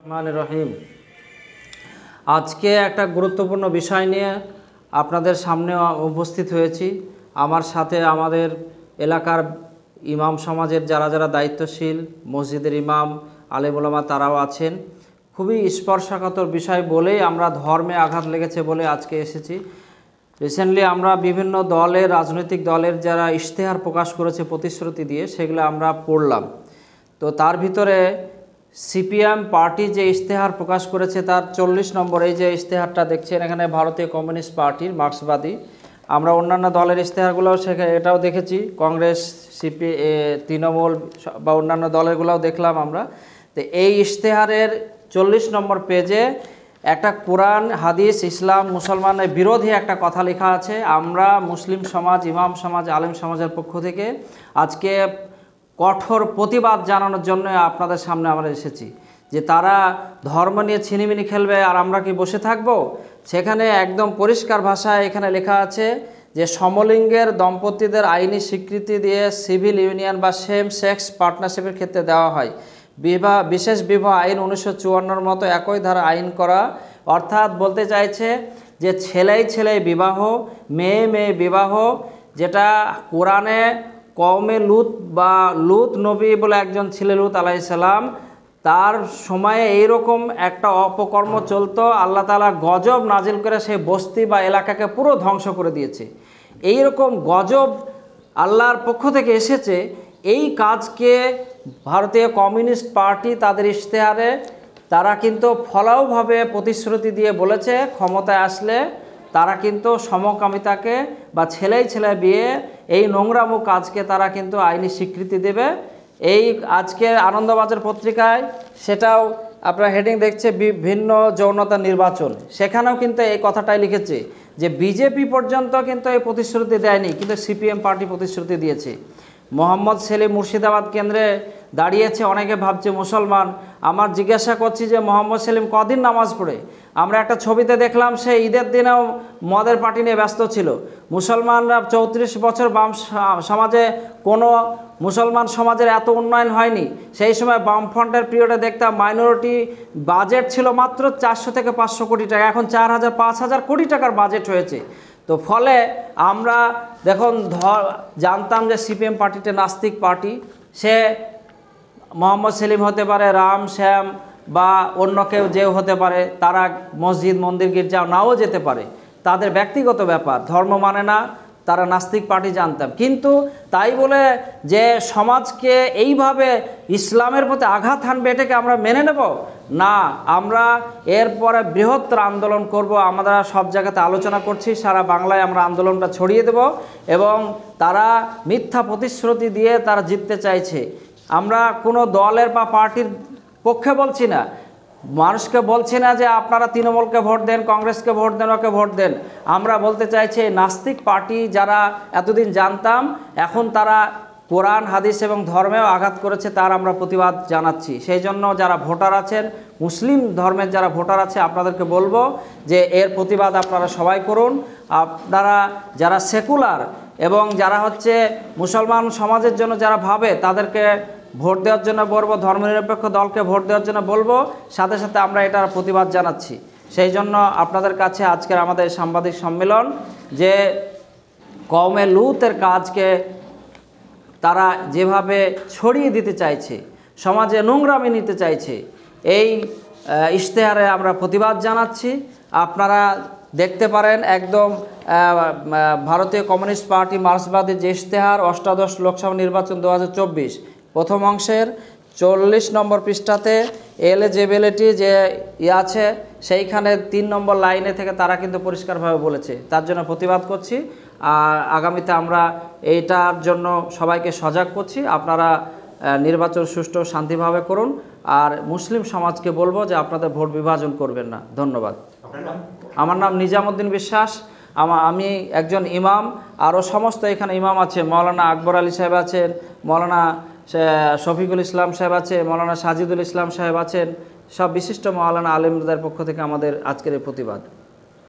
রহমান রহিম। আজকে একটা গুরুত্বপূর্ণ বিষয় নিয়ে আপনাদের সামনে উপস্থিত হয়েছি। আমার সাথে আমাদের এলাকার ইমাম সমাজের যারা যারা দায়িত্বশীল, মসজিদের ইমাম, আলেম ওলামা তারাও আছেন। খুবই স্পর্শকাতর বিষয় বলেই আমরা ধর্মে আঘাত লেগেছে বলে আজকে এসেছি। রিসেন্টলি আমরা বিভিন্ন দলের, রাজনৈতিক দলের যারা ইশতেহার প্রকাশ করেছে প্রতিশ্রুতি দিয়ে, সেগুলো আমরা পড়লাম। তো তার ভিতরে সিপিএম পার্টি যে ইশতেহার প্রকাশ করেছে তার 40 নম্বর, এই যে ইশতেহারটা দেখছেন এখানে, ভারতীয় কমিউনিস্ট পার্টির, মার্ক্সবাদী। আমরা অন্যান্য দলের ইশতেহারগুলোও এটাও দেখেছি, কংগ্রেস, তৃণমূল বা অন্যান্য দলেরগুলোও দেখলাম আমরা। তো এই ইশতেহারের 40 নম্বর পেজে একটা কোরআন, হাদিস, ইসলাম, মুসলমানের বিরোধী একটা কথা লেখা আছে। আমরা মুসলিম সমাজ, ইমাম সমাজ, আলেম সমাজের পক্ষ থেকে আজকে কঠোর প্রতিবাদ জানানোর জন্য আপনাদের সামনে আমরা এসেছি যে তারা ধর্ম নিয়ে ছিনিমিনি খেলবে আর আমরা কি বসে থাকব। সেখানে একদম পরিষ্কার ভাষায় এখানে লেখা আছে যে সমলিঙ্গের দম্পতিদের আইনি স্বীকৃতি দিয়ে সিভিল ইউনিয়ন বা সেম সেক্স পার্টনারশিপের ক্ষেত্রে দেওয়া হয়। বিশেষ বিবাহ আইন 1954 মতো একই ধারা আইন করা, অর্থাৎ বলতে চাইছে যে ছেলেই বিবাহ, মেয়ে বিবাহ, যেটা কোরআনে কওমে লুত বা লুত নবী বলে একজন ছিলেন, লুত আলাইহিস সালাম, তার সময়ে এইরকম একটা অপকর্ম চলতো। আল্লাহ তাআলা গজব নাজিল করে সেই বস্তি বা এলাকাকে পুরো ধ্বংস করে দিয়েছে। এইরকম গজব আল্লাহর পক্ষ থেকে এসেছে। এই কাজকে ভারতীয় কমিউনিস্ট পার্টি তাদের ইশতেহারে তারা কিন্তু ফলাওভাবে প্রতিশ্রুতি দিয়ে বলেছে ক্ষমতায় আসলে তারা কিন্তু সমকামিতাকে বা ছেলে বিয়ে, এই নোংরামো কাজকে তারা কিন্তু আইনি স্বীকৃতি দেবে। এই আজকে আনন্দবাজার পত্রিকায় সেটাও আপনারা হেডিং দেখছে, ভিন্ন যৌনতা নির্বাচন, সেখানেও কিন্তু এই কথাটাই লিখেছে যে বিজেপি পর্যন্ত কিন্তু এই প্রতিশ্রুতি দেয়নি, কিন্তু সিপিএম পার্টি প্রতিশ্রুতি দিয়েছে। মোহাম্মদ সেলিম মুর্শিদাবাদ কেন্দ্রে দাঁড়িয়েছে, অনেকে ভাবছে মুসলমান। আমার জিজ্ঞাসা করছি যে মোহাম্মদ সেলিম কদিন নামাজ পড়ে? আমরা একটা ছবিতে দেখলাম সে ঈদের দিনেও মদের পার্টি নিয়ে ব্যস্ত ছিল। মুসলমানরা 34 বছর বাম সমাজে কোনো মুসলমান সমাজের এত উন্নয়ন হয়নি। সেই সময় বামফ্রন্টের পিরিয়ডে দেখতাম মাইনরিটি বাজেট ছিল মাত্র 400 থেকে 500 কোটি টাকা, এখন 4000-5000 কোটি টাকার বাজেট হয়েছে। তো ফলে আমরা দেখুন জানতাম যে সিপিএম পার্টিটা নাস্তিক পার্টি। সে মোহাম্মদ সেলিম হতে পারে, রাম, শ্যাম বা অন্য কেউ যেও হতে পারে, তারা মসজিদ, মন্দির, গির্জাও নাও যেতে পারে, তাদের ব্যক্তিগত ব্যাপার, ধর্ম মানে না, তারা নাস্তিক পার্টি জানতাম। কিন্তু তাই বলে যে সমাজকে এইভাবে ইসলামের প্রতি আঘাত হানবে, এটাকে আমরা মেনে নেব না। আমরা এরপরে বৃহত্তর আন্দোলন করব। আমরা সব জায়গাতে আলোচনা করছি, সারা বাংলায় আমরা আন্দোলনটা ছড়িয়ে দেব। এবং তারা মিথ্যা প্রতিশ্রুতি দিয়ে তারা জিততে চাইছে। আমরা কোনো দলের বা পার্টির পক্ষে বলছি না, মানুষকে বলছি না যে আপনারা তৃণমূলকে ভোট দেন, কংগ্রেসকে ভোট দেন, ওকে ভোট দেন। আমরা বলতে চাইছি নাস্তিক পার্টি যারা এতদিন জানতাম, এখন তারা কোরআন, হাদিস এবং ধর্মেও আঘাত করেছে, তার আমরা প্রতিবাদ জানাচ্ছি। সেই জন্য যারা ভোটার আছেন, মুসলিম ধর্মের যারা ভোটার আছে, আপনাদেরকে বলবো যে এর প্রতিবাদ আপনারা সবাই করুন। আপনারা যারা সেকুলার এবং যারা হচ্ছে মুসলমান সমাজের জন্য যারা ভাবে, তাদেরকে ভোট দেওয়ার জন্য বলবো, ধর্মনিরপেক্ষ দলকে ভোট দেওয়ার জন্য বলবো। সাথে সাথে আমরা এটার প্রতিবাদ জানাচ্ছি। সেই জন্য আপনাদের কাছে আজকের আমাদের সাংবাদিক সম্মেলন, যে কওমে লুতের কাজকে তারা যেভাবে ছড়িয়ে দিতে চাইছে, সমাজে নোংরামি নিতে চাইছে, এই ইশতেহারে আমরা প্রতিবাদ জানাচ্ছি। আপনারা দেখতে পারেন একদম ভারতীয় কমিউনিস্ট পার্টি মার্ক্সবাদী যে ইশতেহার, অষ্টাদশ লোকসভা নির্বাচন 2024, প্রথম অংশের 40 নম্বর পৃষ্ঠাতে এলিজিবিলিটি যে আছে, সেইখানে 3 নম্বর লাইনে থেকে তারা কিন্তু পরিষ্কারভাবে বলেছে। তার জন্য প্রতিবাদ করছি। আর আগামীতে আমরা এইটার জন্য সবাইকে সজাগ করছি। আপনারা নির্বাচন সুষ্ঠু শান্তিভাবে করুন। আর মুসলিম সমাজকে বলবো যে আপনাদের ভোট বিভাজন করবেন না। ধন্যবাদ। আমার নাম নিজামুদ্দিন বিশ্বাস। আমি একজন ইমাম। আরও সমস্ত এখানে ইমাম আছে, মৌলানা আকবর আলী সাহেব আছেন, মৌলানা শফিকুল ইসলাম সাহেব আছে, মৌলানা সাজিদুল ইসলাম সাহেব আছেন, সব বিশিষ্ট মৌলানা আলেমদের পক্ষ থেকে আমাদের আজকের এই প্রতিবাদ।